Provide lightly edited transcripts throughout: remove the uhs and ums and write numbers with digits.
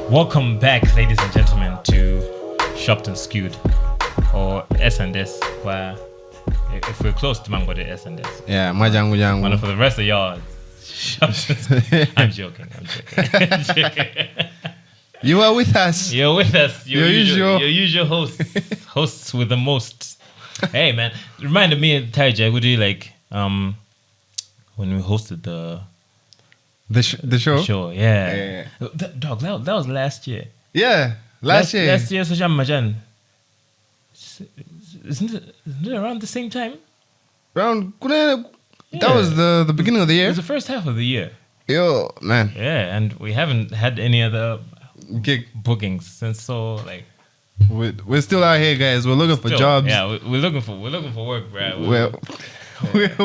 Welcome back, ladies and gentlemen, to Shopped and Skewed, or S&S, where if we're close to Mango, the S&S. Yeah, majangu jangu. Well, for the rest of y'all, Shopped and Skewed. I'm joking. You are with us. You're with us. Your usual hosts with the most. Hey, man, reminded me of Taija, would you like, when we hosted the show? The show, yeah. Dog, that was last year. Yeah, last year. Last year, Sajam Majan. Isn't it around the same time? That was the beginning of the year. It was the first half of the year. Yo, man. Yeah, and we haven't had any other gig bookings since. So like, we're still out here, guys. We're looking for jobs. Yeah, we're looking for work, bro.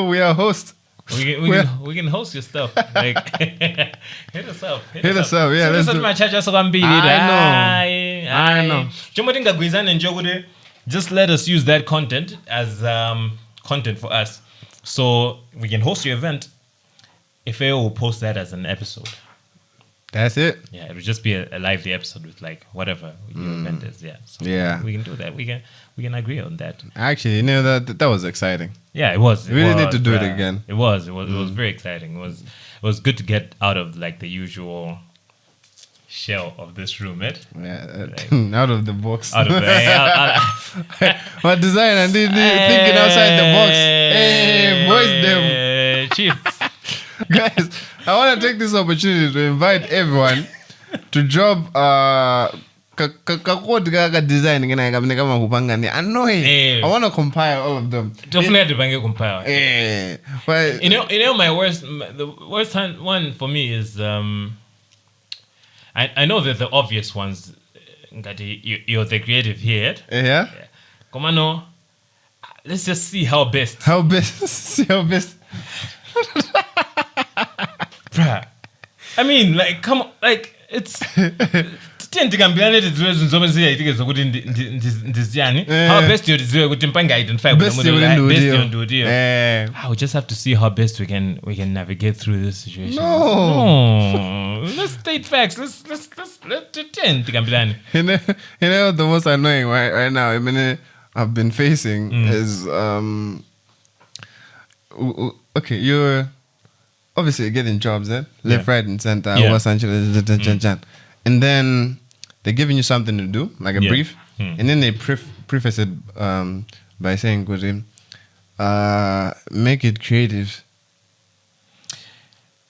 We are hosts. We can host your stuff. Like, hit us up. Hit us up. Yeah, let's do it. I know. Just let us use that content as content for us, so we can host your event. If I will post that as an episode. That's it. Yeah, it would just be a lively episode with like whatever your event is. Yeah. So yeah, we can do that. We can agree on that. Actually, you know that was exciting. Yeah, it was. We really need to do it again. It was very exciting. It was good to get out of like the usual shell of this room, right? Yeah, like, out of the box. Out of the what design and thinking outside the box. Hey, boys, them chief. Guys, I want to take this opportunity to invite everyone to drop design. I want to compile all of them. Definitely compile. But you know, the worst one for me is I know that the obvious ones. You're the creative here. Yeah. Come on, no. Let's just see how best. See how best. Bruh. I mean, like, come on, like, it's. How best you identify. We just have to see how best we can navigate through this situation. No. Let's state facts. Let's pretend. You know the most annoying right now. I mean, I've been facing is okay. You're obviously getting jobs, left, right, and center. Los Angeles, and then they're giving you something to do, like a brief, and then they preface it by saying, make it creative.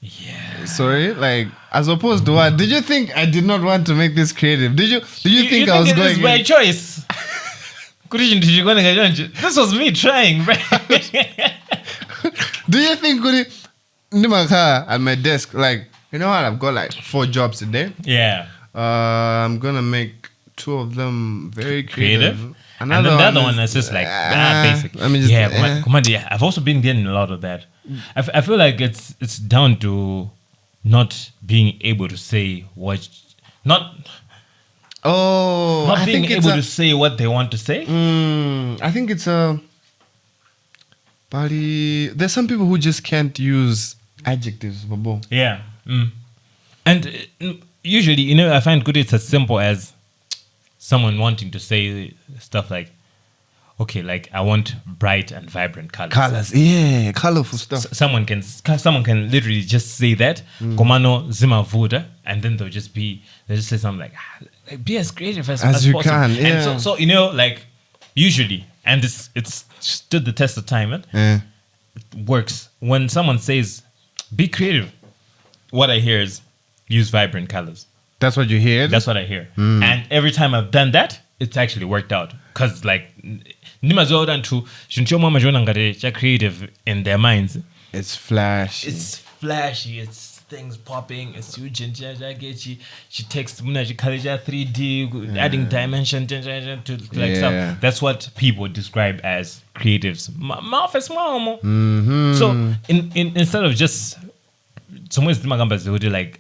Yeah. Sorry, like as opposed to what? Did you think I did not want to make this creative? Did you think I was going? This by choice. This was me trying, right? Do you think at my desk, like, you know what? I've got like 4 jobs a day. Yeah. I'm gonna make 2 of them very creative. And then the other one is just like basic. I mean, yeah. I've also been getting a lot of that. I feel like it's down to not being able to say what, not being able to say what they want to say. I think it's there's some people who just can't use adjectives. Yeah. And usually, you know, I find it's as simple as someone wanting to say stuff like, okay, like I want bright and vibrant colors. Yeah, colorful stuff. Someone can literally just say that, Komano Zima Voda, and then they'll just say something like be as creative as you possible. can. Yeah. And so you know, like usually, and it's stood the test of time. It works when someone says be creative. What I hear is use vibrant colors. That's what you hear? That's what I hear. And every time I've done that, it's actually worked out. Because, like, creative in their minds. It's flashy. It's things popping. It's huge. She takes 3D, adding dimension to like stuff. That's what people describe as creatives. So, instead of just... Somewhere they would like...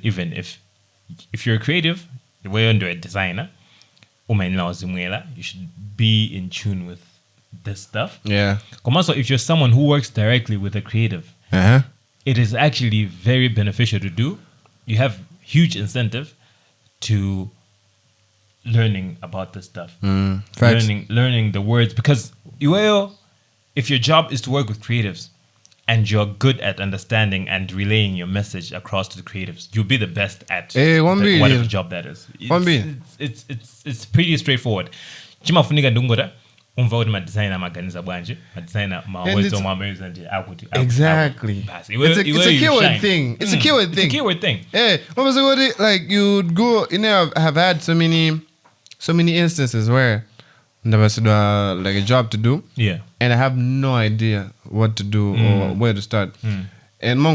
even if you're a creative, the way you're a designer, you should be in tune with this stuff. Yeah. So if you're someone who works directly with a creative, it is actually very beneficial to do. You have huge incentive to learning about this stuff. Learning the words, because if your job is to work with creatives and you're good at understanding and relaying your message across to the creatives, you'll be the best at whatever job that is. It's pretty straightforward. Chimafunika ndungora umva kuti madesigner amaganiza bwanje, madesigner mawezo mameza nje akuti exactly. It's a keyword thing. It's a keyword thing. It's a keyword thing. Like you'd go, have had so many instances where there was like a job to do, and I have no idea what to do or where to start. And or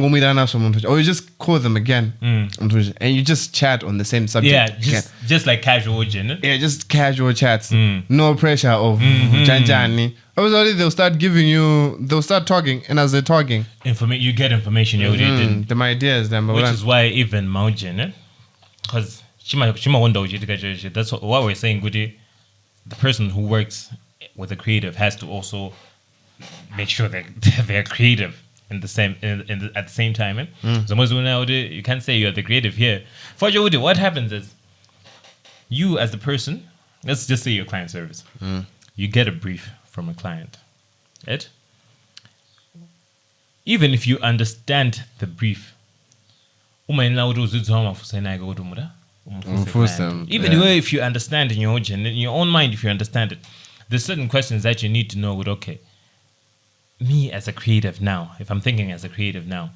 you just call them again, and you just chat on the same subject. Yeah, just like casual, yeah, just casual chats. No pressure of janjani. They'll start talking, and as they're talking, you get information you already didn't. The ideas, which is why even Maujin, because Shima wonder that's what we're saying. Goody, the person who works with a creative has to also make sure that they're creative. At the same time, you can't say you're the creative here. For you, what happens is you as the person, let's just say your client service, you get a brief from a client, right? Even if you understand the brief, even if you understand in your own mind, if you understand it, there's certain questions that you need to know. Okay, me as a creative now, if I'm thinking as a creative now,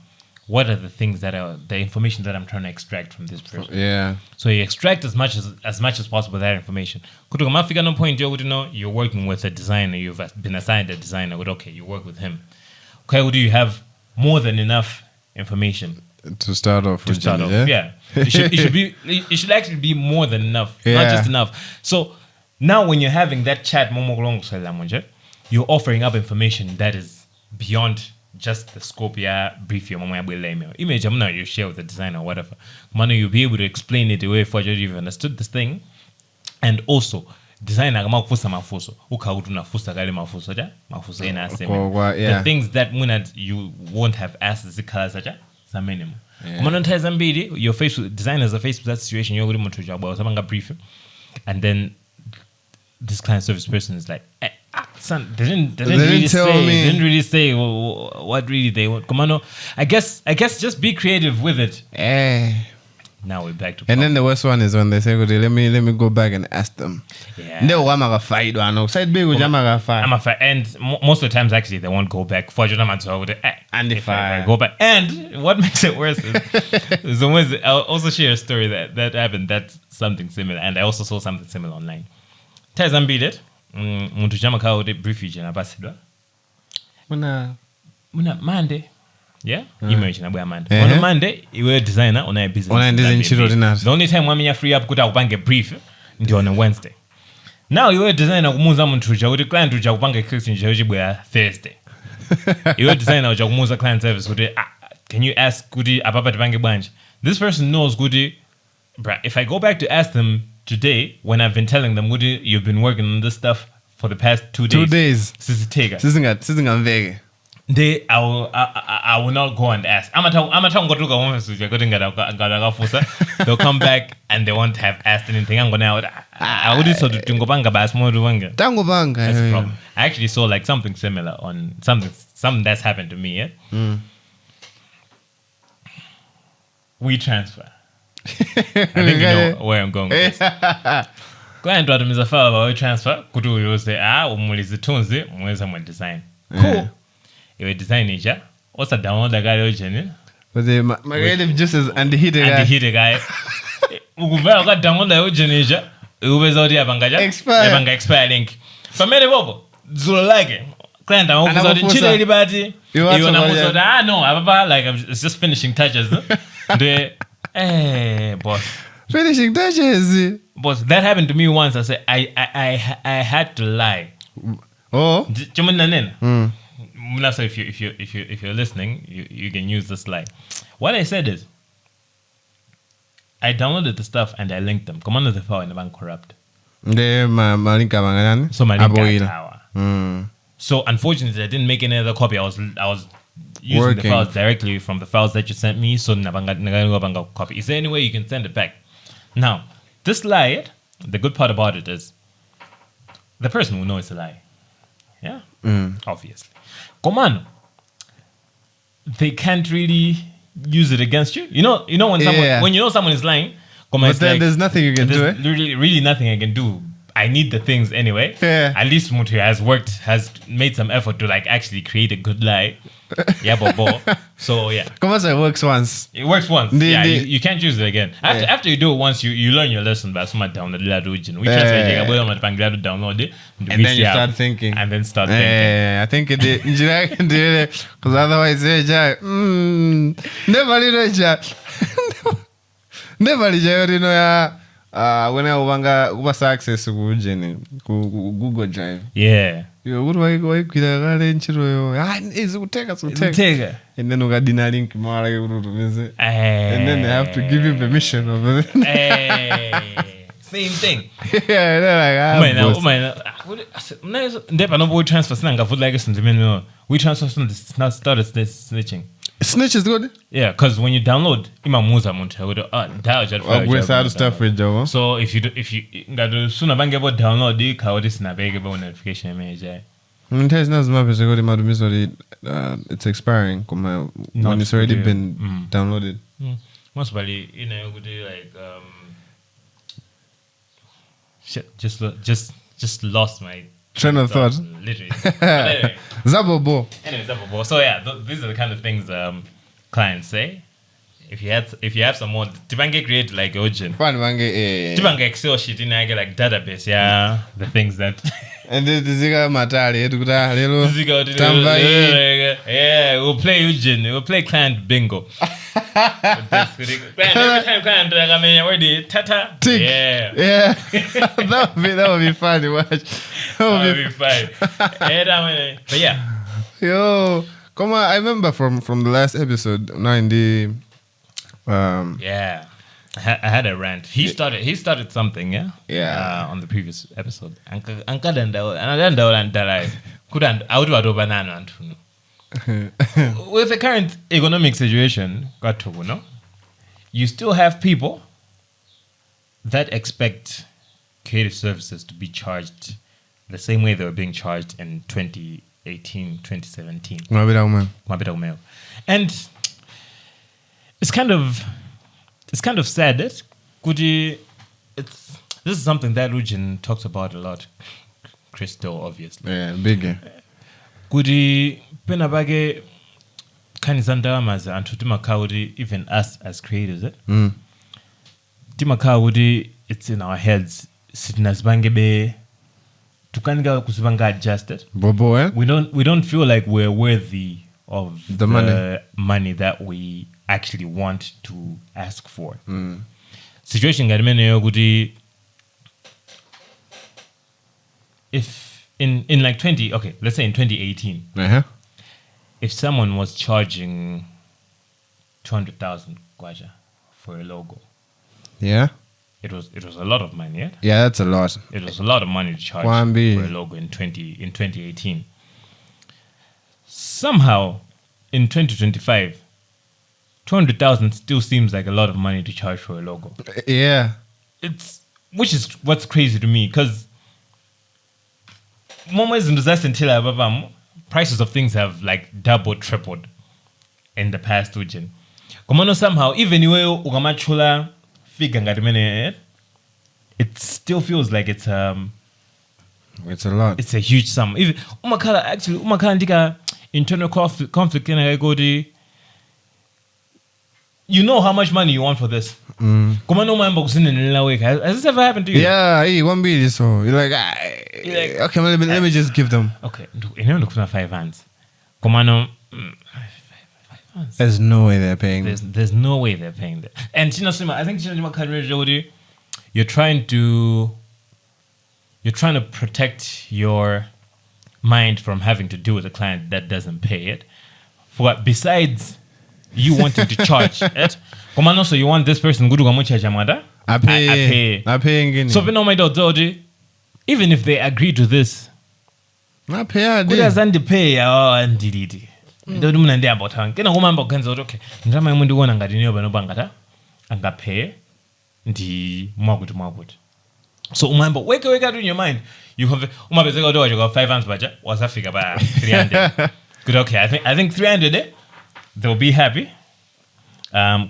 what are the things that are the information that I'm trying to extract from this person? Yeah. So you extract as much as possible that information. No point you're working with a designer, you've been assigned a designer. Okay, you work with him. Okay, do you have more than enough information to start off? Yeah. It should actually be more than enough, not just enough. So now when you're having that chat, you're offering up information that is beyond just the scope brief your image you share with the designer or whatever. You'll be able to explain it the way for you've understood this thing. And also designer the things that you won't have asked the colors your Facebook designers are faced with that situation, you're going to job or brief, and then this client service person is like, son, they didn't really say what really they want. I guess just be creative with it. Now we're back to and then the worst one is when they say, let me go back and ask them. Yeah. And most of the times actually they won't go back. And if I go back, and what makes it worse is I'll also share a story that happened. That's something similar, and I also saw something similar online. Tazam beat it. Muntu chama kao de briefing na basidwa. Muna Monday. Yeah? Image na bwa Monday. On Monday, iwe designer on a business. The only time wamenya free up kuta kupange brief ndio on a Wednesday. Now iwe designer kumuza muntu uja kuti client uja kupange case nje bwa Thursday. Iwe designer uja kumuza client service kuti can you ask kuti apapa tipange bwanje? This person knows kuti bruh, if I go back to ask them today, when I've been telling them, Woody, you've been working on this stuff for the past 2 days. I will not go and ask. They'll come back and they won't have asked anything. I'm gonna. That's the problem. I actually saw like something similar on something that's happened to me. Yeah? We transfer. I think you know where I'm going with this. Client watu mizafaa wa transfer kutu yose umulizi tunzi mweza mwa design. Cool. Iwe design ija osa download the guy ojeni. But my creative just is anti-heater guy. Ukuvaa kwa download the ojeni ija ubeza odi abangaja. Abanga expire link. Famele bobo zulu like client amufuza odi chile ilibati. Iwe namufuza no ababa like it's just finishing touches. Hey, boss. Finishing touches. Boss, that happened to me once. I said I had to lie. Oh. So if you're listening, you can use this lie. What I said is, I downloaded the stuff and I linked them. Command the file and the bank corrupt. So my link. So unfortunately, I didn't make any other copy. I was using the files directly from the files that you sent me. So copy. Is there any way you can send it back? Now, this lie, the good part about it is the person will know it's a lie. Yeah? Obviously. Komano, they can't really use it against you. You know when someone when you know someone is lying, but then there's nothing you can do. Really nothing I can do. I need the things anyway. Yeah. At least Mutu has made some effort to like actually create a good lie. Yeah, bobo. So yeah. Come on, it works once. It works once. You can't use it again. After you do it once, you learn your lesson. But some download the region. We translate download it, and then you start thinking. And then start thinking. Yeah, I think it did. Because otherwise, never when I was access to Google Drive. Yeah. What do I go with take. And then we got dinner link and then they have to give you permission of it. Same thing. Yeah, they're like, we transfer we transfer started snitching. Snitch is good. Yeah, because when you download, so if you soon download this notification it's expiring when it's already been downloaded. Most probably, would do like shit, just lost my train of thought. Literally. Zabobo. Anyway, Zabobo. So yeah, these are the kind of things clients say. If you have someone, Tibange create like Ojin. Tibange Excel sheet in like database, yeah. The things that and the Ziga Matari, yeah, we'll play Ojin, we'll play client bingo. Every time client tata. Yeah. that would be fun to watch. That would be fun. But yeah. Yo, come on, I remember from the last episode, yeah. I had a rant. He started something, yeah? Yeah. On the previous episode. With the current economic situation, you still have people that expect creative services to be charged the same way they were being charged in 2018, 2017. And it's kind of sad that this is something that Rujin talks about a lot. Crystal, obviously. Yeah, bigger. Kudi penabage kanizandamaza and tutimakaudi even us as creators. Timakaudi, it's in our heads. Sitnasbangebe tukaniga kusubanga adjusted. Bobo, eh? We don't feel like we're worthy of the money that we actually want to ask for. Situation gadmene if in like let's say in 2018, if someone was charging 200,000 kwacha for a logo, yeah, it was a lot of money. Yeah, that's a lot. It was a lot of money to charge for a logo in 2018. Somehow in 2025, 200,000 still seems like a lot of money to charge for a logo. Yeah, which is what's crazy to me, because prices of things have like doubled, tripled in the past region. Somehow, even if figure it still feels like it's a lot. It's a huge sum. Even internal conflict you know how much money you want for this. Has this ever happened to you? Yeah, hey, 1 billion. So you're like, okay, let me just give them. Okay, you know, 5 hands. 5 hands. There's no way they're paying. There's no way they're paying that. And I think you're trying to protect your mind from having to deal with a client that doesn't pay it. For what? Besides you wanting to charge it, so you want this person good to I pay. So even if they agree to this, I pay. Good as Underpay Ndo muna ndi about hang. Kena kumamba kugenza okay. Ndama mundu kuona ngati niyo bano bangata angapay ndi mwakuti. So umamba wake out in your mind. You have umabezeka ukuthi waje 5 months baja wasafika ba 300. Good, okay. I think 300 they'll be happy.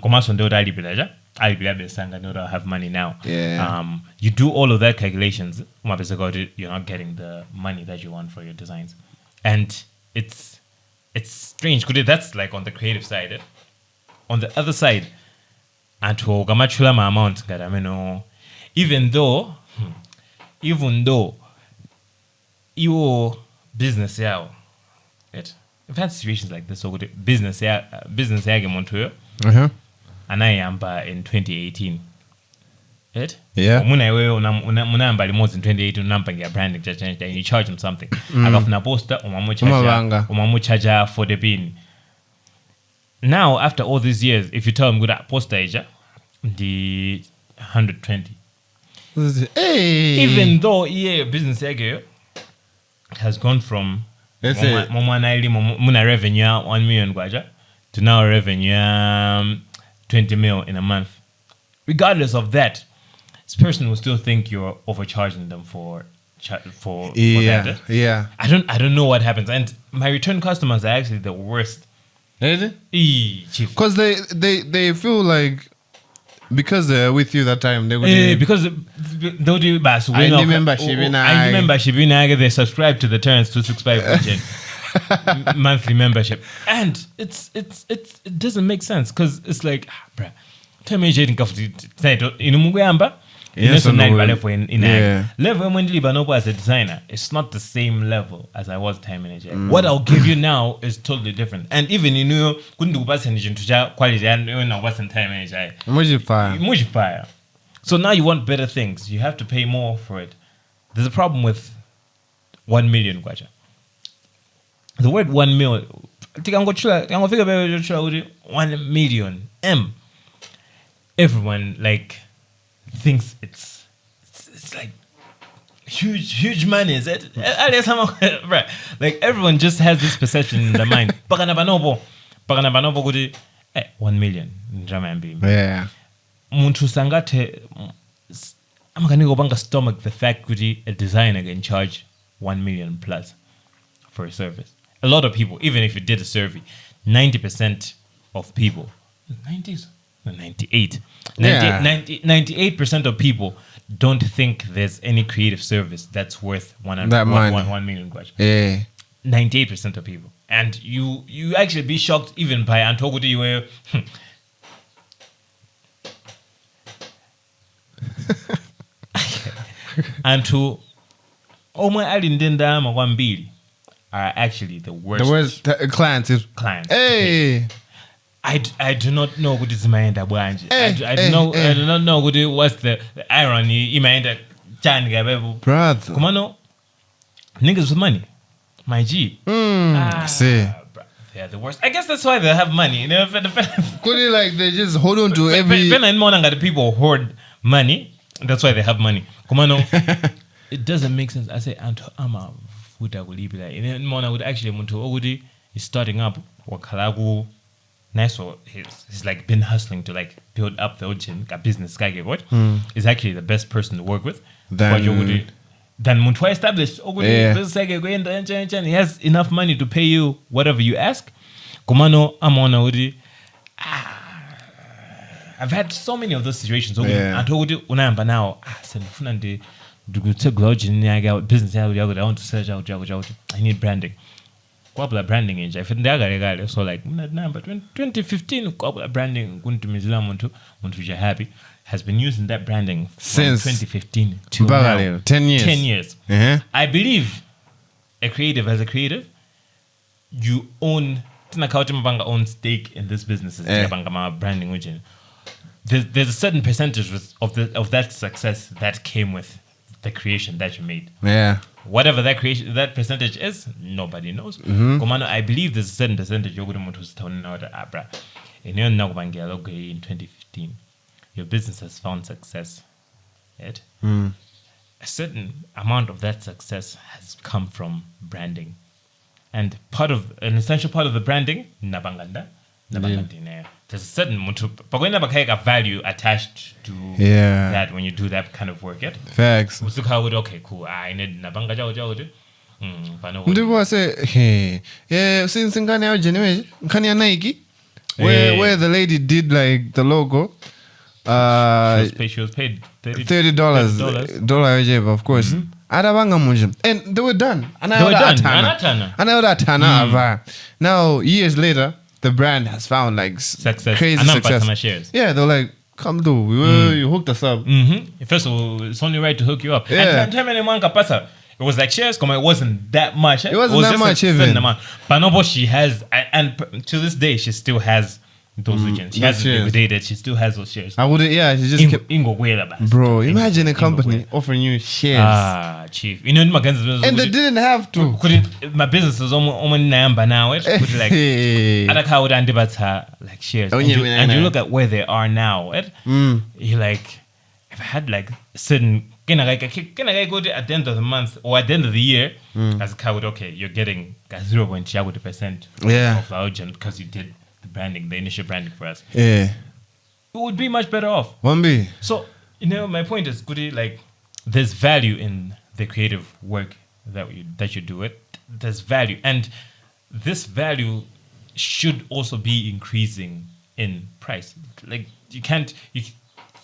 Komaso ndo dalipila besanga no have money now. Yeah. You do all of that calculations. You're not getting the money that you want for your designs, and it's strange. That's like on the creative side. On the other side, and to gamachula my amount. Even though your business I've had situations like this. So business and I am in 2018. Yeah. Muna more in 2018 nampangia branding and you charge them something. Akafuna poster umamu charge for the bin. Now after all these years, if you tell them good at poster the 120. Hey. Even though business has gone from muna revenue 1 million gwaja to now revenue 20 mil in a month. Regardless of that, this person will still think you're overcharging them for that. Yeah. I don't know what happens, and my return customers are actually the worst. Is it? Because they feel like because they're with you that time they would because they'll do bas. I membership. They subscribe to the Terrence 265 monthly membership, and it doesn't make sense because it's like bruh. Tell me level when as a designer, it's not the same level as I was time manager. What I'll give you now is totally different. And even couldn't do percentage to quality and when I wasn't time manager. Fire. So now you want better things. You have to pay more for it. There's a problem with 1 million kwacha. The word 1 million. I think I'm going to figure 1 million M. Everyone thinks it's like huge money. Is it? Right. Like everyone just has this perception in their mind. 1 million. Yeah. Muntu sangate amakaniko banga stomach the fact that a designer can charge 1 million plus for a service. A lot of people, even if you did a survey, 90% of people, 98% of people don't think there's any creative service that's worth 1 million. Yeah. 98% of people. And you actually be shocked even by Antogudi where and to my Alindinda Magwambili are actually the worst. The worst clients. Hey. I do not know what is my end. I do not know what's the irony in my end. Brother. Come on, no. Niggas with money. My G. See. They're the worst. I guess that's why they have money. They just hold on to every. The people hoard money. That's why they have money. Come on, no. It doesn't make sense. I say, Ama Fuda will be like. And Mona would actually want to is starting up Wakalagu. Nice, he's been hustling to build up the Ojin business guy. Is actually the best person to work with. Then Muntwa established. He has enough money to pay you whatever you ask. Kumano Amona Udi. I've had so many of those situations. I told you unamba now. Business. I want to search out. I need branding. Branding age. So 2015 branding happy has been using that branding since 2015 to now. 10 years. 10 years. Uh-huh. I believe as a creative, you own stake in this business. Branding. There's a certain percentage of that success that came with the creation that you made. Yeah. Whatever that percentage is, nobody knows. Komano, I believe there's a certain percentage you're going to turn out Abra. In 2015, your business has found success. Right? A certain amount of that success has come from branding. And an essential part of the branding, nabanganda. There's a certain value attached to that when you do that kind of work. Facts. Okay, cool. I need nabanga jawo. Ndipo say, since ngani ya genuine, ngani ya Nike, where the lady did like the logo, she was paid $30, of course. And they were done. Now years later, the brand has found like crazy success. Yeah, they're like, come do, you hooked us up. First of all, it's only right to hook you up. And it was like shares, it wasn't that much. It wasn't that much even. But no, she has, and to this day, she still has those regions. She hasn't liquidated. She still has those shares. I would, she just kept. Bro, imagine a company offering you shares. Chief. You know, and they didn't have to. My business is almost number now. Like, like shares. And you look at where they are now. You're like, if I had like certain. Can I go to at the end of the month or at the end of the year as a coward? Okay, you're getting 0.2% of our agent because you did the branding, the initial branding for us. Yeah, it would be much better off. So my point is, goody, like there's value in the creative work that you do it. There's value, and this value should also be increasing in price. Like you can't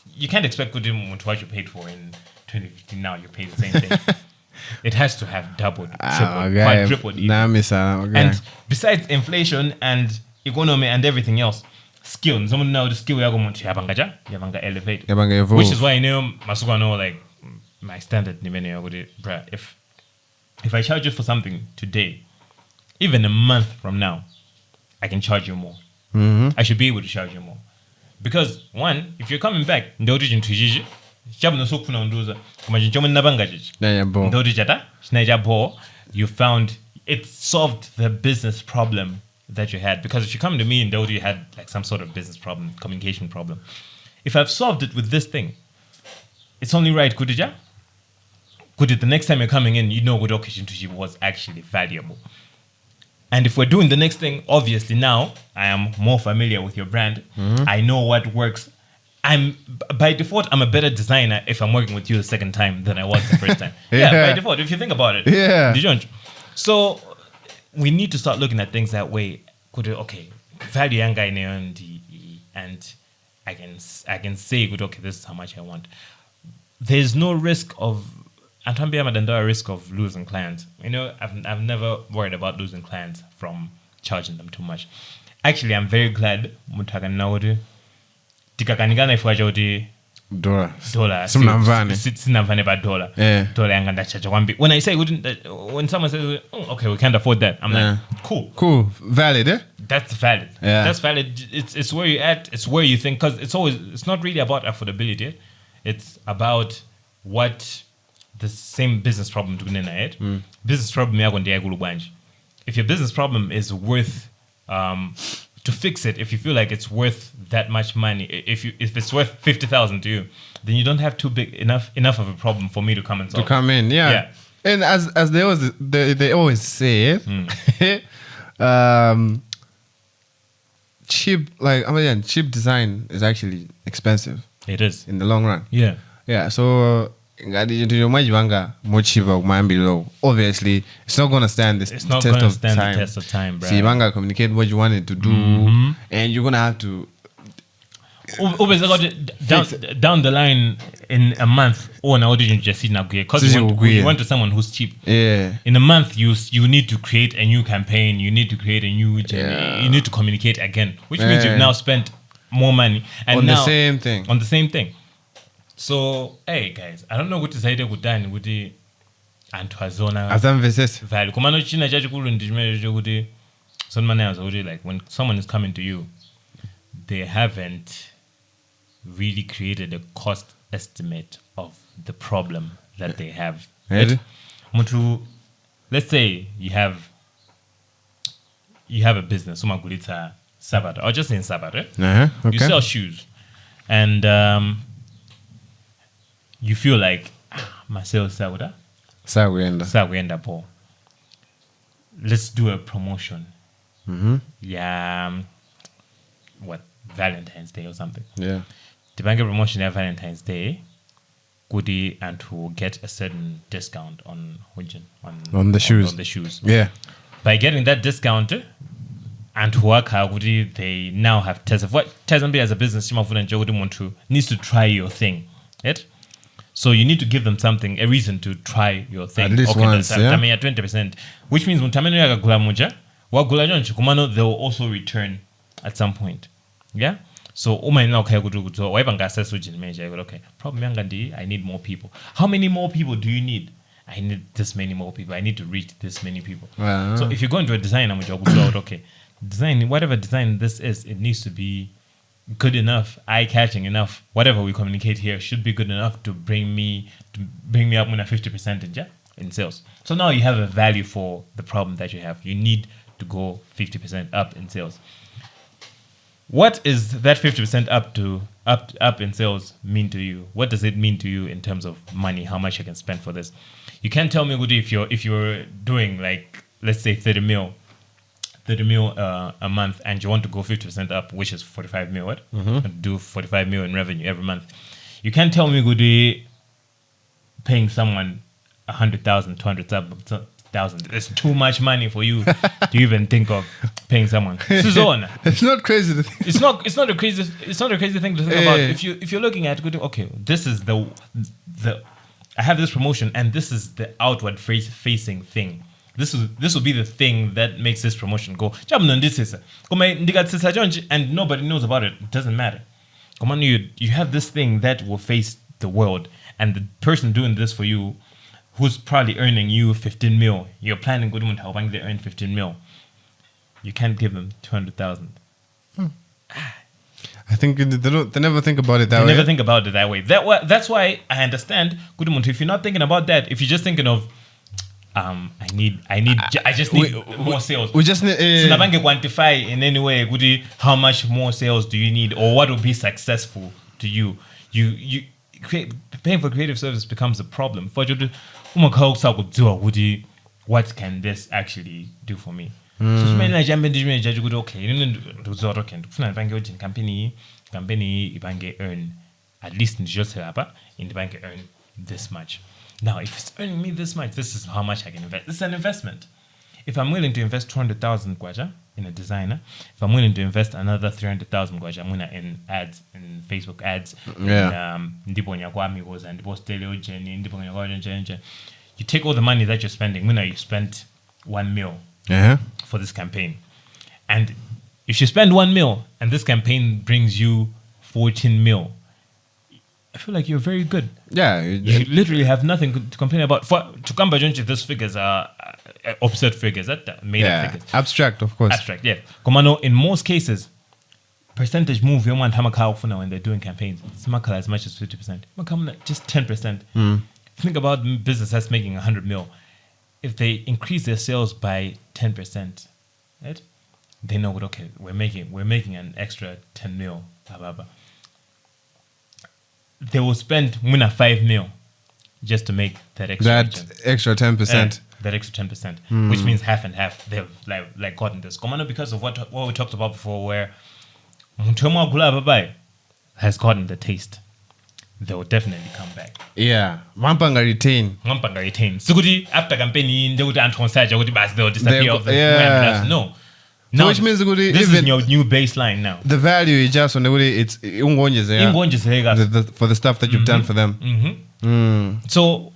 expect goody to what you paid for in 2015. Now you pay the same thing. It has to have doubled, tripled, quadrupled. And besides inflation and economy and everything else, skill. Someone know the skill you're going to elevate. Which is why Masuka know like my standard. If I charge you for something today, even a month from now, I can charge you more. I should be able to charge you more. Because one, if you're coming back, you found it solved the business problem that you had. Because if you come to me and you had like some sort of business problem, communication problem, if I've solved it with this thing, it's only right, could it the next time you're coming in, you know what occasion was actually valuable. And if we're doing the next thing, obviously now I am more familiar with your brand. I know what works. By default, I'm a better designer if I'm working with you the second time than I was the first time. By default, if you think about it. So we need to start looking at things that way. Okay, value and I can say, okay, this is how much I want. There's no risk of risk of losing clients. I've never worried about losing clients from charging them too much. Actually, I'm very glad $dollar. When I say when someone says, okay, we can't afford that, I'm like, cool, valid. That's valid. That's valid. It's where you're at. It's where you think, because it's not really about affordability. It's about what the same business problem to business problem. If your business problem is worth to fix it, if you feel like it's worth that much money, if it's worth 50,000 to you, then you don't have too big enough of a problem for me to come and solve. To come in, yeah. And as they always say, cheap design is actually expensive. It is in the long run. Yeah. So obviously it's not gonna stand the test of time, bro. So you're gonna communicate what you wanted to do, and you're gonna have to down the line in a month or an audition just see now because you want to someone who's cheap. In a month you need to create a new campaign, you need to create a new you need to communicate again, which means you've now spent more money and on now the same thing. So, hey guys, I don't know what to say with Dan with the Antwazona value. Kumano China Jajikulu and someone else like when someone is coming to you, they haven't really created a cost estimate of the problem that they have. Let's say you have a business, Sabata, or just in Sabata, you sell shoes, and you feel like my sales Sawenda poor. let's do a promotion. Mm-hmm. Yeah, what, Valentine's Day or something. Yeah. The bank promotion at Valentine's Day, goodie, and to get a certain discount on the shoes. On the shoes. Yeah. By getting that discount, and to work out, they now have test of what Tezambi as a business needs to try your thing. Right? So you need to give them something, a reason to try your thing. At least once, yeah. 20%. Which means when they will also return at some point. Yeah? So okay, problem I need more people. How many more people do you need? I need this many more people. I need to reach this many people. Wow. So if you go into a design, okay, design, whatever design this is, it needs to be good enough, eye-catching enough. Whatever we communicate here should be good enough to bring me up with a 50% in sales. So now you have a value for the problem that you have. You need to go 50% up in sales. What is that 50% up in sales mean to you? What does it mean to you in terms of money? How much you can spend for this? You can't tell me, Goody, if you're doing like, let's say 30 mil a month, and you want to go 50% up, which is 45 mil. What? Mm-hmm. Do 45 mil in revenue every month. You can't tell me, Goody, paying someone 100,000, 200,000. It's too much money for you to even think of paying someone. It's not crazy to think. It's not a crazy thing to think about. If you're looking at, okay, this is the I have this promotion, and this is the outward facing thing. This will be the thing that makes this promotion go. And nobody knows about it. It doesn't matter. Come on, you have this thing that will face the world, and the person doing this for you, who's probably earning you 15 mil, you're planning good to help they earn 15 mil. You can't give them 200,000. I think they never think about it that way. They never think about it that way. That's why I understand. If you're not thinking about that, if you're just thinking of, I just need more sales. We just need. So now quantify in any way, how much more sales do you need, or what will be successful to you? Paying for creative service becomes a problem. For you to, what can this actually do for me? So okay, company earn at least in the bank earn this much. Now, if it's earning me this much, this is how much I can invest. It's an investment. If I'm willing to invest 200,000 kwacha in a designer, if I'm willing to invest another 300,000 kwacha in ads, in Facebook ads, you take all the money that you're spending. You spent 1 mil for this campaign. And if you spend 1 mil and this campaign brings you 14 mil, I feel like you're very good. Yeah. You literally have nothing to complain about. To come by these figures are absurd figures. That made up figures. Abstract, of course. Abstract, yeah. In most cases, percentage move when they're doing campaigns. It's not as much as 50%. Just 10%. Think about business that's making 100 mil. If they increase their sales by 10%, right? They know okay, we're making an extra 10 mil. Blah, blah, blah. They will spend 5 mil just to make that extra 10%. That extra 10%, which means half and half. They've like gotten this. Because of what we talked about before, where has gotten the taste, they will definitely come back. Yeah, Mampanga retain. So after campaign, they would they'll disappear off the no. So which means this is your new baseline now. The value is just on the way it's for the stuff that you've done for them. Mm-hmm. So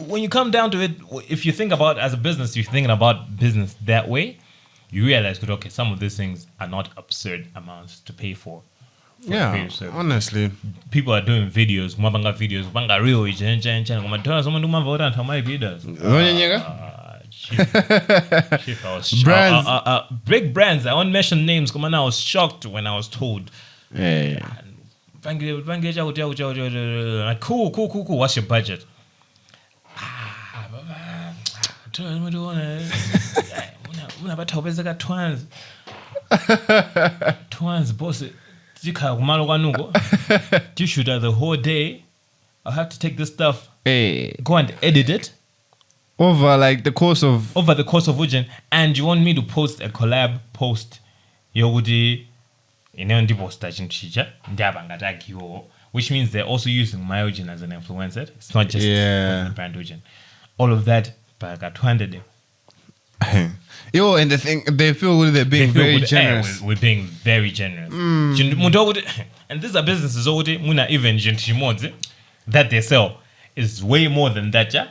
when you come down to it, if you think about as a business, you're thinking about business that way, you realize that okay, some of these things are not absurd amounts to pay for. Yeah, honestly, people are doing videos, brands, big brands. I won't mention names. I was shocked when I was told. Like, cool. What's your budget? Twins, boss. You shoot the whole day. I'll have to take this stuff, go and edit it, over like the course of Ujen, and you want me to post a collab post yogudi post which means they're also using my Ujen as an influencer. It's not just brand Ujen. All of that but I got 200. Yo, and the thing they feel they're being very generous. We're being very generous. And these are businesses already even that they sell is way more than that, yeah?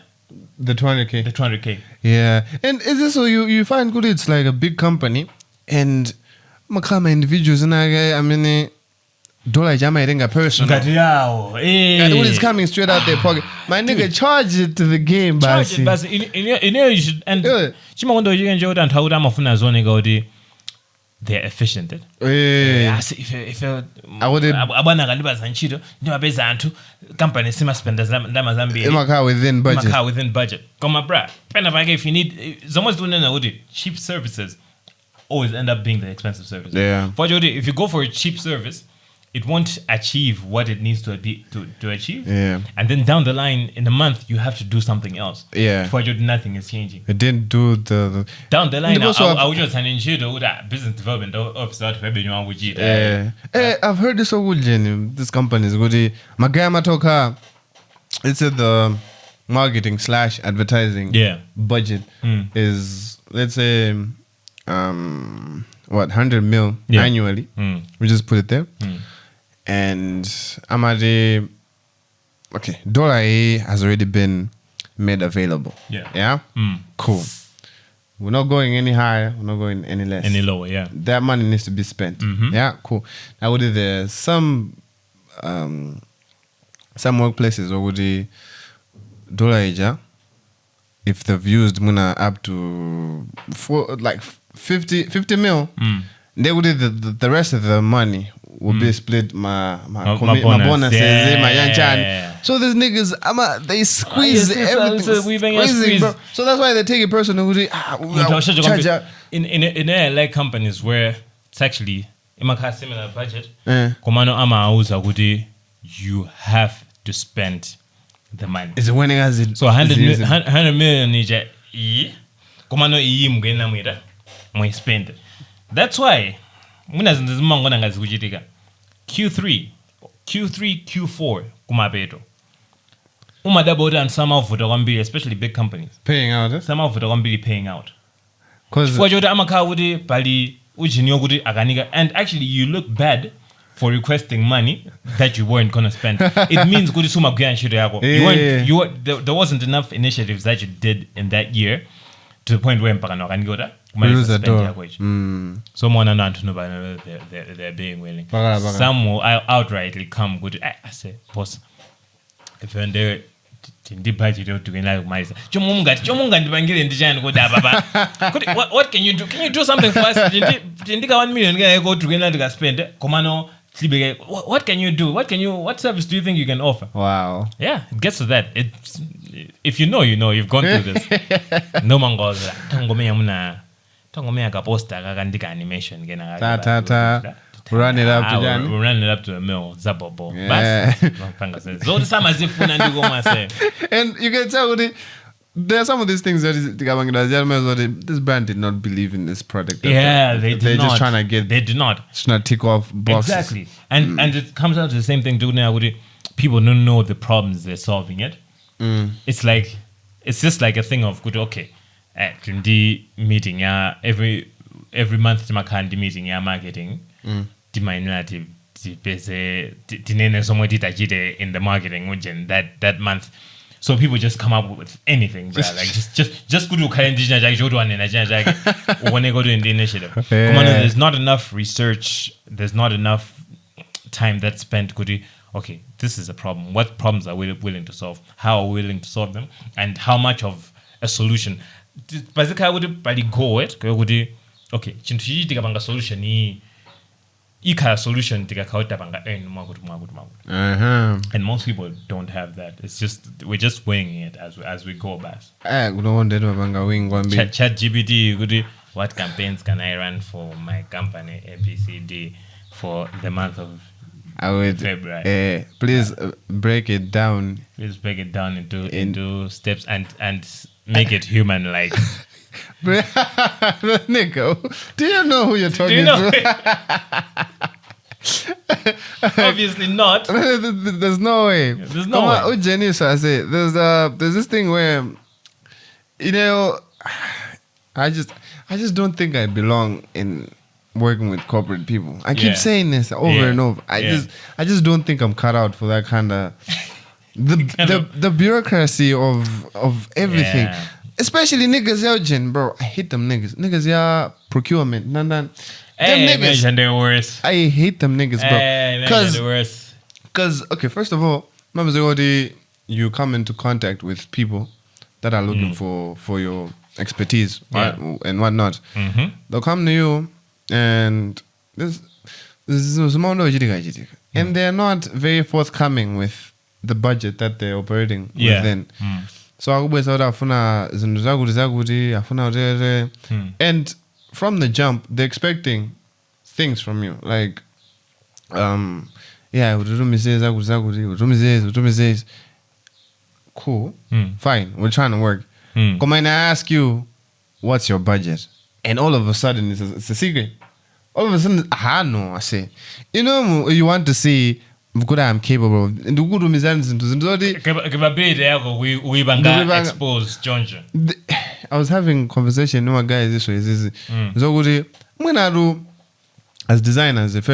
The 200K. The 200K. Yeah. And is this so you find good it's like a big company and makama individuals and I mean dollar jama a person. What is coming straight out their pocket. My nigga charge it to the game, charge it, but you should and they're efficient. If I would company spend within budget. Within budget. Come bra. If you need someone's doing cheap services always end up being the expensive service. Yeah. If you go for a cheap service, it won't achieve what it needs to achieve. Yeah. And then down the line, in a month, you have to do something else. Yeah. For nothing is changing. It didn't do the down the line, I would just that business development officer. I've heard this so good. This company is good. My grandma told her, it's the marketing / advertising budget is, let's say, 100 mil annually. We just put it there. And Amade, okay, dollar A has already been made available. Yeah? Cool. We're not going any higher, we're not going any less. Any lower, yeah. That money needs to be spent. Yeah, cool. Now would there some workplaces or would the dollar age, if they've used Muna up to 50 mil, they would the rest of the money will be split my bonuses, my yanchan. So these niggas, they squeeze everything. Bro. So that's why they take a person who charge out. In like companies where it's actually a similar budget, you have to spend the money. Is it winning as it? So 100 million nije spend it. That's why Q3, Q4 kumabeto. Double and some of the especially big companies paying out. Some of the paying out. Because and actually you look bad for requesting money that you weren't gonna spend. It means there wasn't enough initiatives that you did in that year to the point where so they're being willing. Some will outrightly come good. I say, boss, if you're there, what can you do? Can you do something for us? 1 million go to spend. What can you do? What service do you think you can offer? Wow. Yeah, it gets to that. If you know, you've gone through this. No man goes, animation. Run it up to Jan. Run it up to a mill. Zabobo. And you can tell there are some of these things that this brand did not believe in this product. Yeah, they're just trying to get. They did not. Just trying to tick off boxes. Exactly. And it comes out to the same thing. People don't know the problems they're solving it. It's just like a thing of good. Okay, at the meeting, every month to Makandi meeting, marketing. In the marketing that month. So people just come up with anything, bro. Like just go to when they go to the initiative. There's not enough research. There's not enough time that's spent. Okay, this is a problem. What problems are we willing to solve? How are we willing to solve them? And how much of a solution? Basically, I would go it. Okay, solution. Solution and most people don't have that. It's just we're just weighing it as we go by. ChatGPT, what campaigns can I run for my company ABCD for the month of I would. February. Please break it down. Please break it down into steps and make it human like. Nico, do you know who you're talking to? Obviously not. There's no way. There's no way. Oh, genius! I say there's this thing where, you know, I just don't think I belong in working with corporate people. I keep saying this over and over. I just don't think I'm cut out for that kind of the bureaucracy of everything. Yeah. Especially niggas out, bro. I hate them niggas. Niggas, yeah, procurement. Them niggas. They're worse. I hate them niggas, bro. Because, okay, first of all, you come into contact with people that are looking for your expertise and whatnot. Mm-hmm. They'll come to you and and they're not very forthcoming with the budget that they're operating within. So afuna and from the jump they're expecting things from you like cool, fine, we're trying to work. Come and I ask you what's your budget, and all of a sudden it's a secret. All of a sudden I say, you know, you want to see what I'm capable of. And the good we exposed Jonja. I was having conversation with my guys this way. So good as designers, if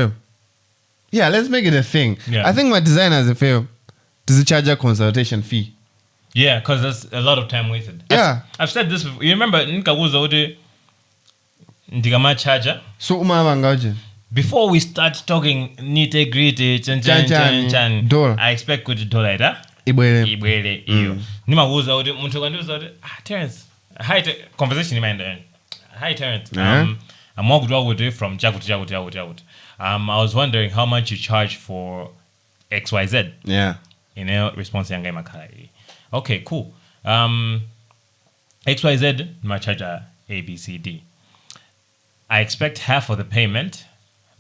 let's make it a thing. I think my designers, if does it charge a consultation fee? Yeah, because there's a lot of time wasted. I've said this before. You remember Nkawuza Ndigama charger? So before we start talking nitty gritty, I expect good dollar that. Ibwele iyo. Nima wuza ode muntu kanduza ode. Terence, hi conversation in mind. Hi Terence. I'm walking with you from Jagut. I was wondering how much you charge for XYZ. Yeah. You know, response yangai makai. Okay, cool. XYZ my charger ABCD. I expect half of the payment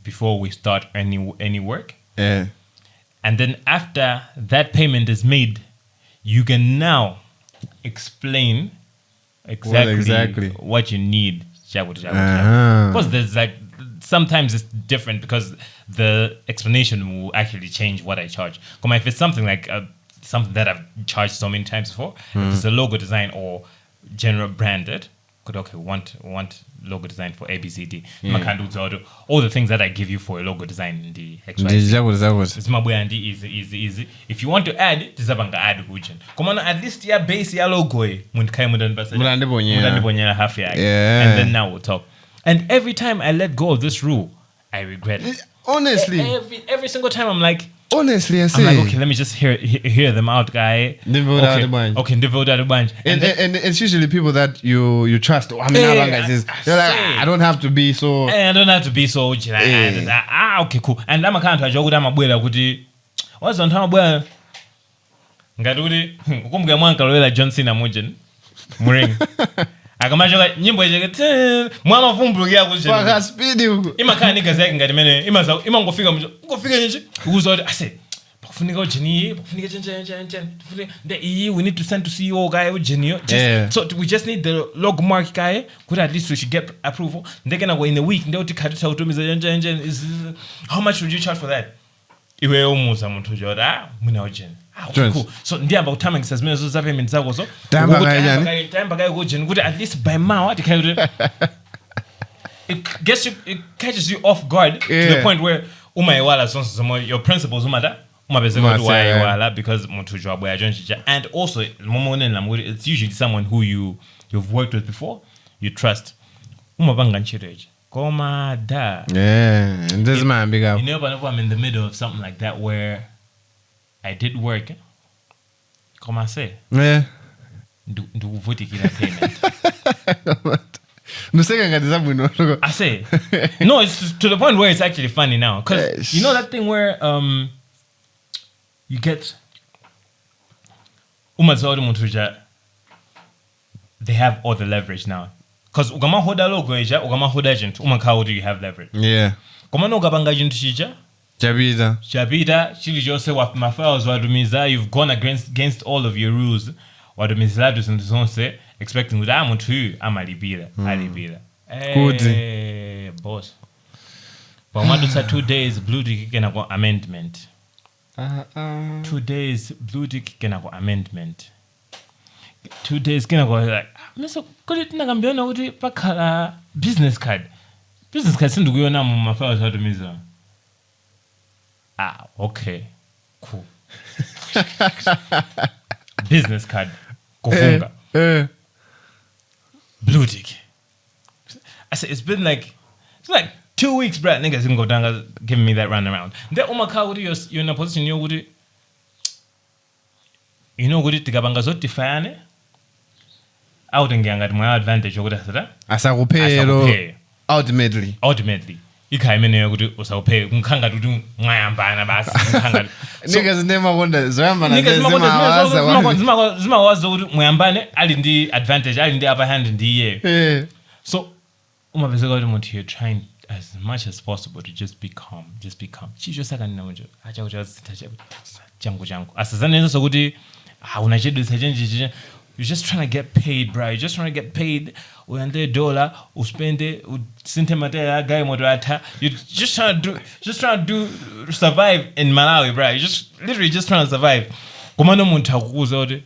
before we start any work. Yeah. And then after that payment is made, you can now explain exactly what you need. Because there's like sometimes it's different because the explanation will actually change what I charge. Come if it's something like something that I've charged so many times before, if it's a logo design or general branded, want logo design for ABCD. All the things that I give you for a logo design in the XYZ. It's my way easy. If you want to add it, it's about add it. Come on, at least your base your logo. And then now we'll talk. And every time I let go of this rule, I regret it. Honestly. Every single time I'm like, honestly, I say. I'm like, okay, let me just hear them out, guy. Devote the bunch. And it's usually people that you trust. I don't have to be so. I don't have to be so. Okay, cool. And I'm a kind of joke. I'm a boy. What's on top? Well, Ngadudi, Kumgamanga Johnson Amujin. Muring. Akamajoka nyimbo yake mama vumbulukia kuje kwa speed huko imakanika zake ngadimene ima ngofika nje uzo ase bakufunika ujini bakufunika nje we need to send to CEO guy ujini so we just need the log mark guy could at least we should get approval they're gonna go in a week ndio tikadita utumiza nje is how much would you charge for that iwe umuza muntu joda muna ujini. Cool. So ndiamba utama ngisazimene zo za payment zako so time bagai kujini kuti at least by now it catches you off guard to the point where umayewala sonso your principles umabeze kuti wayewala because muntu job ya jonjija and also it's usually someone who you've worked with before you trust umabanga nchireje koma da and this man big up you know but I'm in the middle of something like that where I did work. Come I say. Yeah. Do vote kila payment. I say. No, it's to the point where it's actually funny now. Because you know that thing where you get they have all the leverage now. Because ugama hoda logo eja, ugama hoda agent, how do you have leverage? Yeah. Koma no gabanga agent shija, Jabida chili chose my files wadumiza you've gone against all of your rules wadumiza dusonse expecting that I'm to alibira good boss but one to 2 days blue tick can go amendment 2 days blue tick can go amendment 2 days can go like Mr. Could it nagambiona uti pakhala business card sindukuyona mu mafiles wadumiza okay cool business card kofunga blue tick I said it's been like 2 weeks bro niggas can go down giving me that run around then you're in a position you know good tikabanga zotifane out ngiyanga my advantage ukuthi asakuphe ultimately ikhaimene ukuthi usawuphe unkhanga ukuthi ngayambana basi unkhanga niggas never wonder zoyamba na zima wazo ukuthi ngayambane alindi advantage alindi upper hand ndiye so uma bese ukuthi umuntu you're trying as much as possible to just be calm chisho sakani nje acha ukuthi asithathe jangu asizanenza sokuthi unachedu sejenje you're just trying to get paid, bro. You're just trying to get paid. Uende $1, uspende, usinte matera guy moderata. You're just trying to survive in Malawi, bro. You're just literally just trying to survive. Komano muntakuza ode.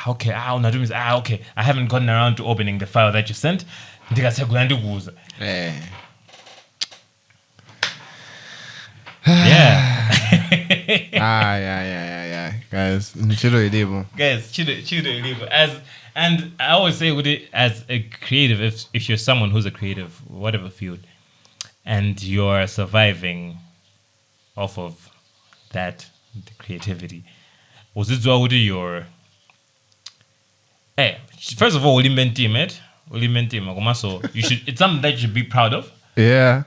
Okay, okay. I haven't gotten around to opening the file that you sent. Ndika segulandi kuza. Yeah. Yeah. Guys, chido ilibo. And I always say with it as a creative, if you're someone who's a creative, whatever field, and you're surviving off of that the creativity, was it your first of all, so you should it's something that you should be proud of. Yeah.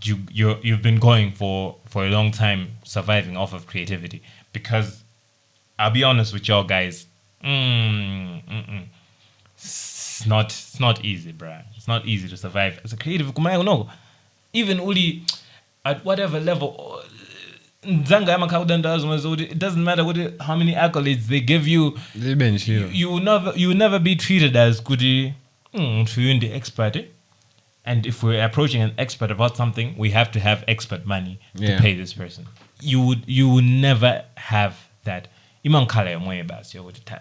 You've been going for a long time surviving off of creativity because I'll be honest with y'all guys, it's not easy, bruh. It's not easy to survive as a creative. Even uli at whatever level, it doesn't matter how many accolades they give you. You will never be treated as the expert. And if we're approaching an expert about something, we have to have expert money to pay this person. You would never have that. Imankala mwe basi yokuthi ta.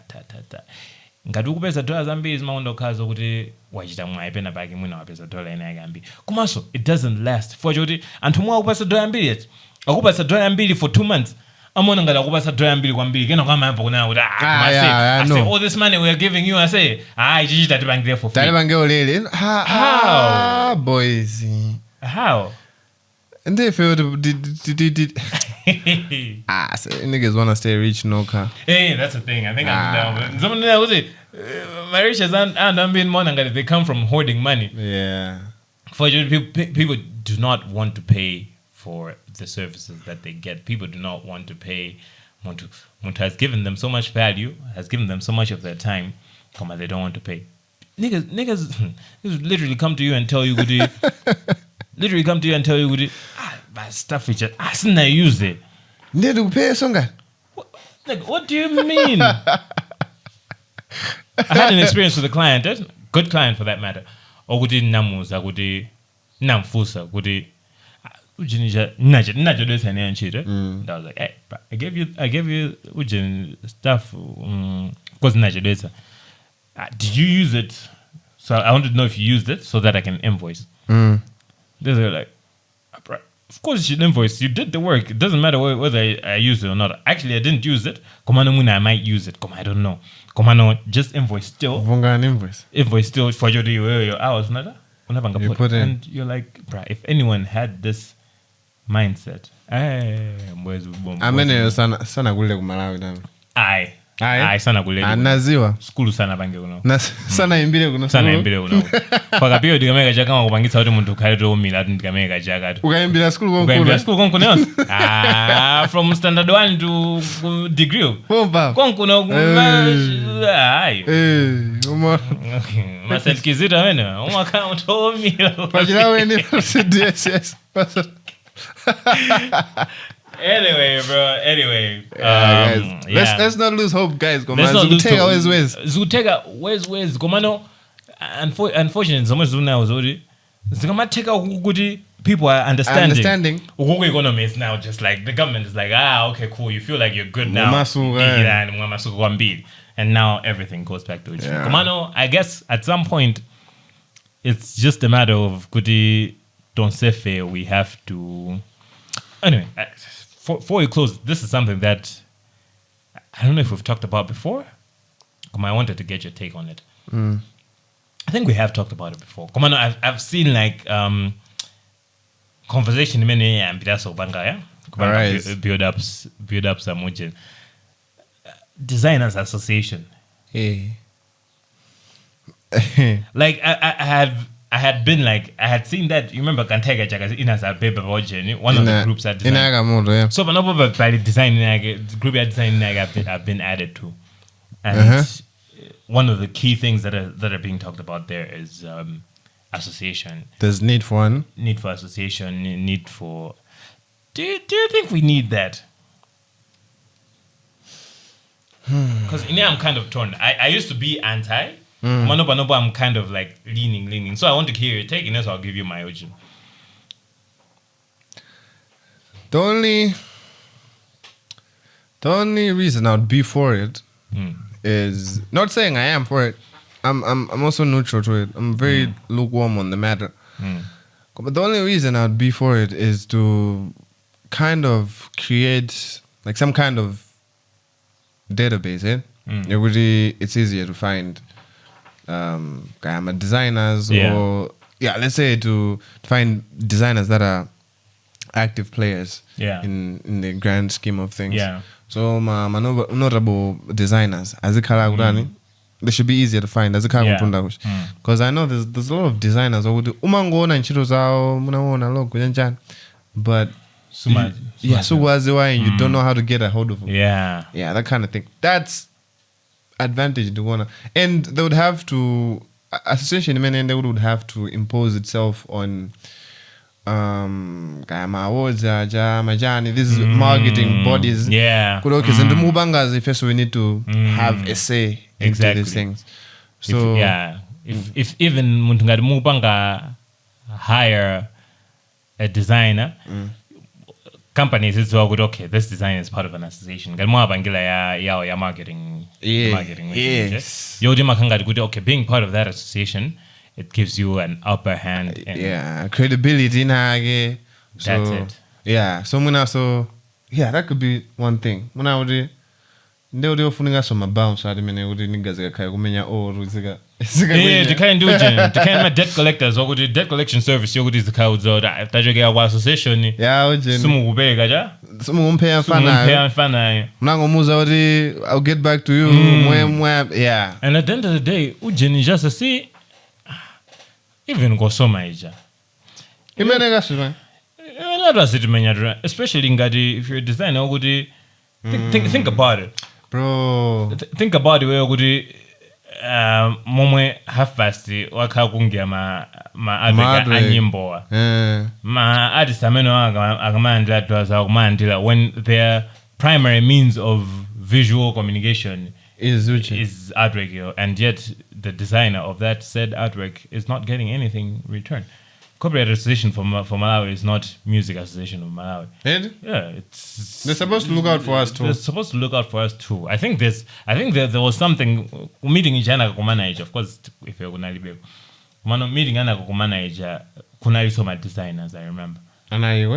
Ngati ukupeza dola zambiri maundokazo kuti wachita mwayipe na bagi mwina wapeza dola ina yakambi. Kumaso it doesn't last. For kuti anthu mwa akupasa dola mbiri yet. Akupasa dola mbiri for 2 months. Amona ngati akupasa dola mbiri kwambiri kena kama hapo kuna kuti I say all this money we are giving you I say chichita tibangire for free. Talibangire lele. How boys. How? And they feel so niggas wanna stay rich, no car. Hey, that's the thing. I think I'm down. Someone was it. My riches and being more than they come from hoarding money. Yeah. For people do not want to pay for the services that they get. People do not want to pay. Montu has given them so much value, has given them so much of their time. They don't want to pay. Niggas literally come to you and tell you good. Literally come to you and tell you good. But stuff is just I didn't use it. Need to pay songa. What do you mean? I had an experience with a client, a good client for that matter. Or would it namuza, would it namfusa, would it naja do sane and cheater. I was like, hey, I gave you ujin stuff because naja do. Did you use it? So I wanted to know if you used it so that I can invoice. They're like, of course you should invoice. You did the work. It doesn't matter whether I used it or not. Actually, I didn't use it. I might use it. I don't know. Just invoice still. Invoice still for your hours. You put in. And you're like, bruh, if anyone had this mindset, Aye, sana kule. Anaziwa. Skulu sana bange kuno. Sana imbile kuno. Paka pio dikameka chaka kama kubangisa watu muntu kale umila dikameka chaka. Ukaimbila skulu konkuno. Ukaimbila skulu konkuno yonse. From standard 1 to degree. Pompa. Konkuno. Aye. Uma. Maselkizita wena. Uma kama umila. Pajila weni DSS. Anyway, bro. Anyway, guys, let's not lose hope, guys. Zutega ways. Komano, unfortunately, so much now already. Zikamateka people are understanding. Ugogo economy is now just like the government is like, okay, cool. You feel like you're good now. And now everything goes back to it. Komano, I guess at some point, it's just a matter of Kuti don't say fair. We have to. Anyway, before we close, this is something that I don't know if we've talked about before. I wanted to get your take on it. I think we have talked about it before. Come on, I've seen like conversation many and build up some designers association. Hey. Like I had seen that. You remember Kantega Jagas in as a baby virgin, one of the groups that design. So but by the design group I've been added to. And one of the key things that are being talked about there is association. There's need for one. Need for association. Need for. Do you think we need that? Because I'm kind of torn. I used to be anti. I'm kind of like leaning. So I want to hear your take, so I'll give you my opinion. The only reason I'd be for it is not saying I am for it. I'm also neutral to it. I'm very lukewarm on the matter. But the only reason I'd be for it is to kind of create like some kind of database. It's easier to find designers or let's say to find designers that are active players in the grand scheme of things. So my notable designers as a they should be easier to find as a because I know there's a lot of designers who do but and you don't know how to get a hold of them. That kind of thing. That's advantage to wanna, and they would have to association they would have to impose itself on this is marketing bodies. First we need to have a say into these things. So if even Mubanga hire a designer, companies it's all good. Okay, this design is part of an association. Marketing. Yes. Okay, being part of that association, it gives you an upper hand. Credibility. That's it. Yeah. So that could be one thing. When I would ndio funinga soma bounce adi mene uri nigga kaya kumenya ziga you can't do it. You can't my debt collectors or the debt collection service you is the cow zo that tajoge wa association sumu ubega ja sumu umpe afana mnango muza uri I'll get back to you and at the end of the day ujeni just see even go soma ija imenega sima especially ngadi if you're a designer uri think about it. Bro, think about it. Where would momwe half fast wakakungia ma adega anyimbo ma adisameno agamandla twaza agamandila when their primary means of visual communication is artwork, and yet the designer of that said artwork is not getting anything returned. Copyright Association for Malawi is not Music Association of Malawi. They're supposed to look out for us too. They're supposed to look out for us too. I think there was something meeting in Jana Kumana, of course, if you're gonna leave meeting Anna Kumana kunali so my designers, I remember.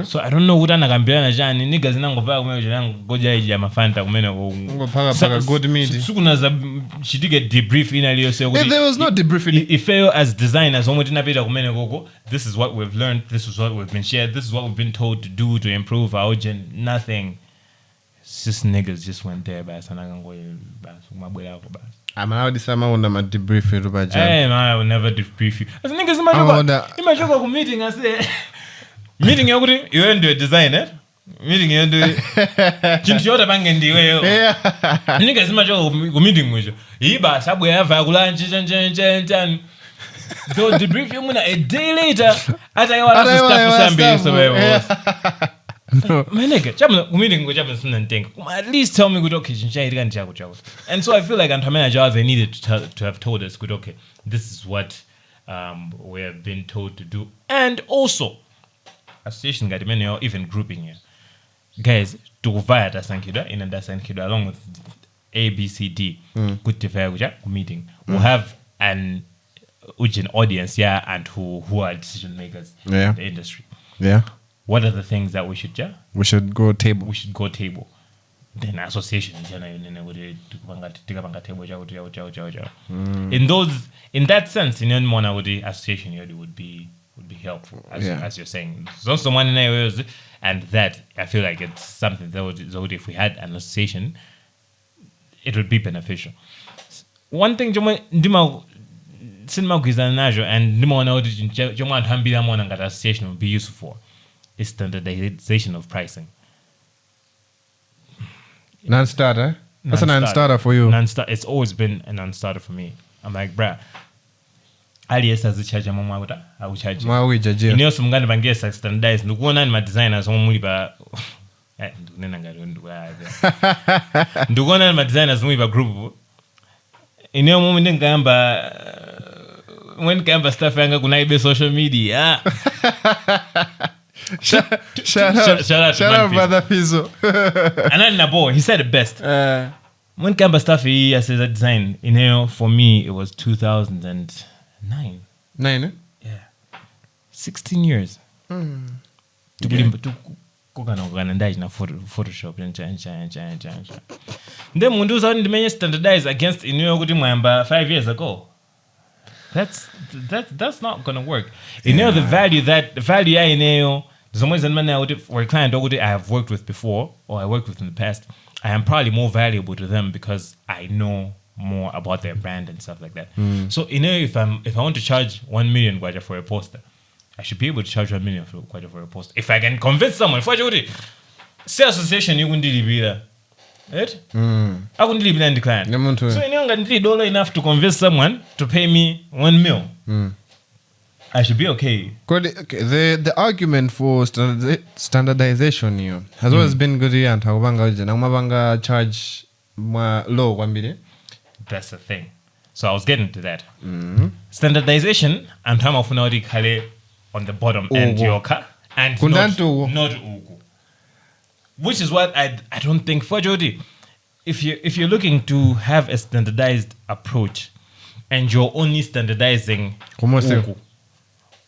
So I don't know what anagambia jani niggas nangovaa kumeja ngoja ija mafanta kumena ngopaka good meeting. Sukunaza she did get debrief in aliyo say there was no debriefing. If fail as designers omo tinapita kumena gogo, this is what we've learned, this is what we've been shared, this is what we've been told to do to improve our gen. Nothing. It's just niggas just went there bas anakangoye bas kumabwela hapo bas. I'm already sama una ma debrief you ba jam. Hey man, I will never debrief you. As niggas imagine ku meeting I say meeting yoguri you end a designer meeting you do chinchota bangendiwe yo niggas imagine ku meeting mwisho iba sabu yava kulanje chan They'll debrief you a day later. As I want to stuff. My nigga, at least tell me good okay. And so I feel like Antamana they needed to have told us good okay. This is what we have been told to do. And also association got many or even grouping here. Guys, to via Dasankida in a Dasankida along with A, B, C, D, good to meeting. We'll have an audience here and who are decision makers in the industry. Yeah. What are the things that we should do? We should go table. Then association in that sense, in any one the association would be helpful as you're saying. So someone in areas and that I feel like it's something that would if we had an association, it would be beneficial. One thing cinema and association would be useful for is standardization of pricing. Non-starter? That's a non-starter for you. It's always been a non-starter for me. I'm like, bruh, alias as a charge, I will charge you. You know, some kind of bangiers standardized. No one and my designers only by. Do one and my designers only by group. You know, moment when Gamba stuff and go be social media. Shout out, brother Pizzo. And then Nabo, he said it best. When Gamba stuff he has a design, you know, for me it was 2009. 9, eh? Yeah. 16 years. To Photoshop and then Mundu sound standardized against in New York 5 years ago. That's not gonna work. You know the value I know. There's for a client I have worked with before or I worked with in the past. I am probably more valuable to them because I know more about their brand and stuff like that. So you know if I want to charge 1 million kwacha for a poster, I should be able to charge 1 million kwacha for a poster. If I can convince someone, for say association you wouldn't be there. Right? I wouldn't leave in the client. So you know $3 enough to convince someone to pay me 1 mil. I should be okay. The argument for standardization here has always been good and how charge low 1 million. That's the thing. So I was getting to that. Standardization and time of on the bottom end yoka and not ugu. Which is what I don't think for Jody. If you're looking to have a standardized approach and you're only standardizing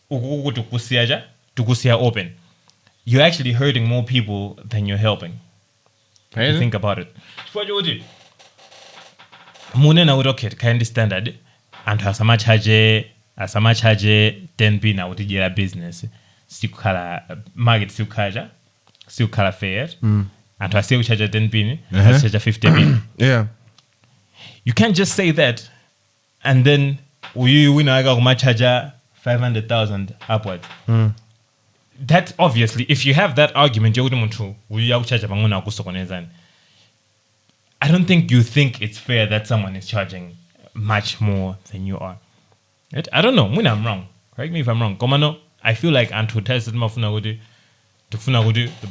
ugu to kusia open, you're actually hurting more people than you're helping. Right? Think about it. For Jody, Munena would okay kind of standard and as much charge 10p na utijira business still color market still color fair and to still charge 10p charge 50p. Yeah, you can't just say that and then you win a charge 500,000 upwards. That obviously if you have that argument you wouldn't to charge I don't think you think it's fair that someone is charging much more than you are. Right? I don't know when I'm wrong. Correct me if I'm wrong. Komano, I feel like Antu tested the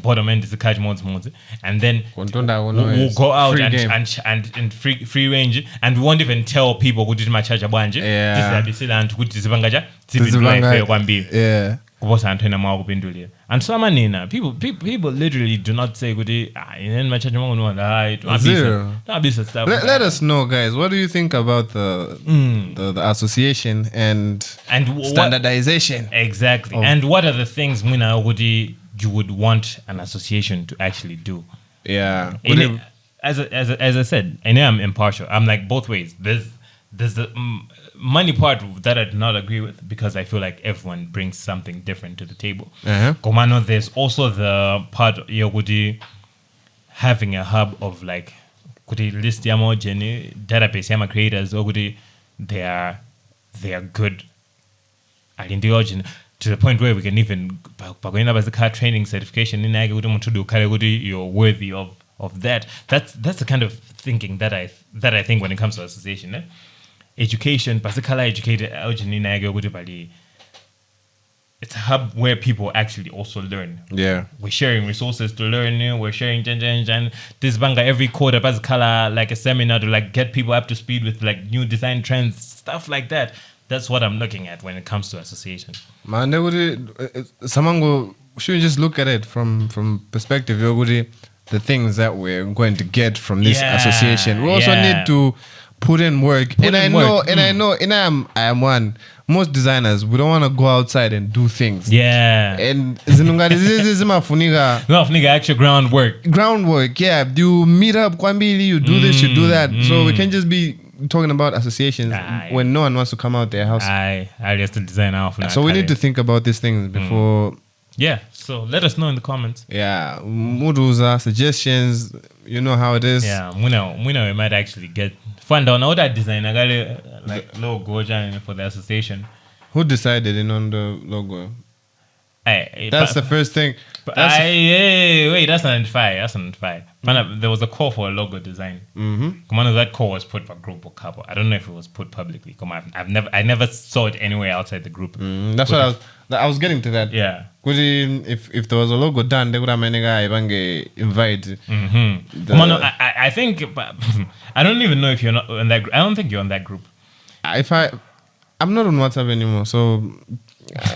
bottom end is the catch modes, and then we'll go out and free range, and we won't even tell people who did my charge a bunch. Yeah. And so people literally do not say good. Let us know, guys. What do you think about the association and standardization? Exactly. And what are the things you would want an association to actually do? Yeah. As I said, I know I'm impartial. I'm like both ways. There's the money part that I do not agree with because I feel like everyone brings something different to the table. Komano, there's also the part having a hub of like list database yama creators or they are good to the point where we can even the car training certification in you're worthy of that. That's the kind of thinking that I think when it comes to association. education, particular educated, it's a hub where people actually also learn. Yeah. We're sharing resources to learn. We're sharing this banga every quarter, particular like a seminar to like get people up to speed with like new design trends, stuff like that. That's what I'm looking at when it comes to association. Man, someone should just look at it from perspective. The things that we're going to get from this association. We also need to put in work. I am one. Most designers, we don't want to go outside and do things. Yeah. And this is actual groundwork. Groundwork, yeah. You meet up, you do this, you do that. So we can't just be talking about associations when no one wants to come out their house. I just design off. So we need to think about these things before. Yeah. So let us know in the comments. Yeah. Muduza, suggestions. You know how it is. Yeah. We know we might actually get fund on all that design. I got like logo for the association. Who decided on the logo? That's the first thing. Wait, that's not fine. There was a call for a logo design. That call was put for group or couple. I don't know if it was put publicly. I never saw it anywhere outside the group. That's what I was getting to that. Yeah. If there was a logo done, they would have invite. I think I don't even know if you're not on that. I don't think you're on that group. I'm not on WhatsApp anymore, so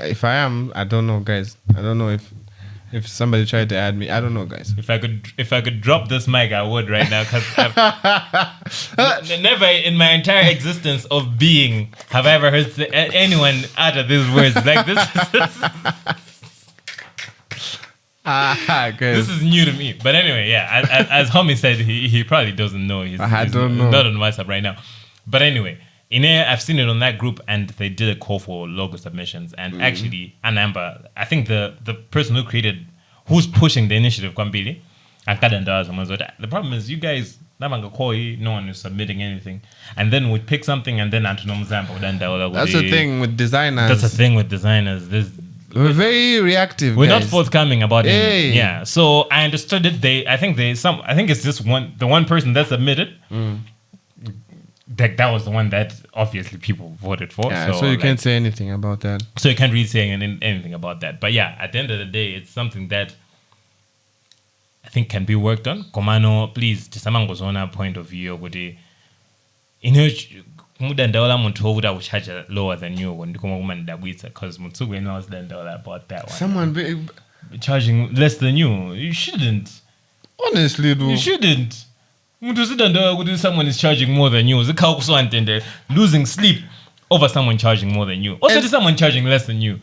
if I am, I don't know, guys. I don't know if somebody tried to add me. I don't know, guys. If I could drop this mic, I would right now, because never in my entire existence of being have I ever heard anyone utter these words like this. This is new to me. But anyway, yeah. As Homie said, he probably doesn't know. I don't know. Not on WhatsApp right now. But anyway. I've seen it on that group, and they did a call for logo submissions. And actually, Anamba, I think the person who's pushing the initiative, Kwambili, the problem is you guys, no one is submitting anything. And then we pick something, and then That's the thing with designers. We're very reactive. We're not forthcoming about it. Yeah. So I understood it. I think it's just the one person that submitted. That was the one that obviously people voted for. Yeah, so you can't say anything about that. So you can't really say anything about that. But yeah, at the end of the day, it's something that I think can be worked on. Komano, please, Tisamangozona point of view, mudandaola muntu wobuda charge lower than you when because Mutsugu knows about that one. Someone charging less than you. You shouldn't. Honestly, though. You shouldn't. Someone is charging more than you. Losing sleep over someone charging more than you. Also, someone charging less than you.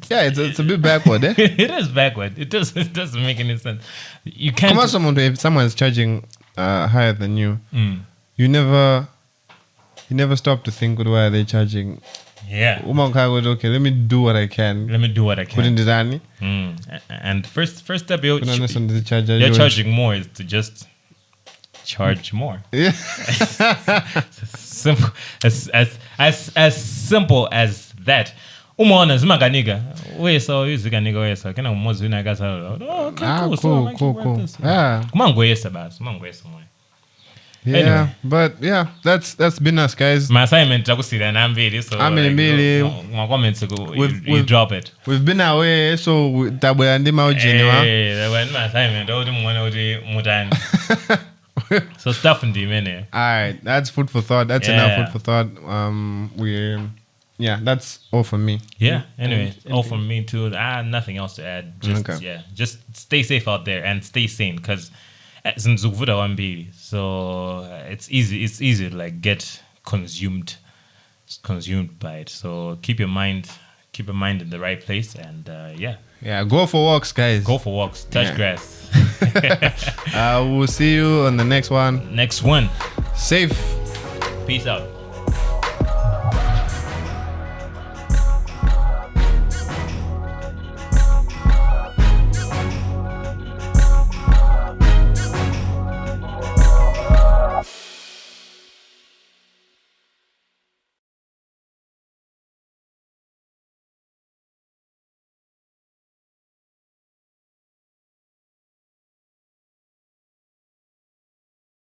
Yeah, it's a bit backward, eh? It is backward. It doesn't make any sense. You can't. If someone is charging higher than you, you never stop to think, why are they charging? Yeah. Okay, let me do what I can. Put in the Dani. And first step, you're charging more is to just charge more. Yeah. Simple as simple as that. Umona zimaganiga. Weso uziganiga weso. Kana umozi unagaza. Cool. Yeah. Kumangwesa bas. Kumangwesa moyo. Yeah, anyway. But yeah, that's been us, guys. My assignment takusira na mbili, so my comments you drop it. We've been away, so tabwe andima ujini wa. My assignment odi mwana odi mutani. So stuff in the mene. Alright, that's food for thought. That's enough food for thought. That's all from me. Yeah. Anyway, all from me too. Nothing else to add. Just stay safe out there and stay sane, because so it's easy to like get consumed by it. So keep your mind in the right place, and go for walks, guys. Touch grass. We'll see you on the next one. Safe. Peace out.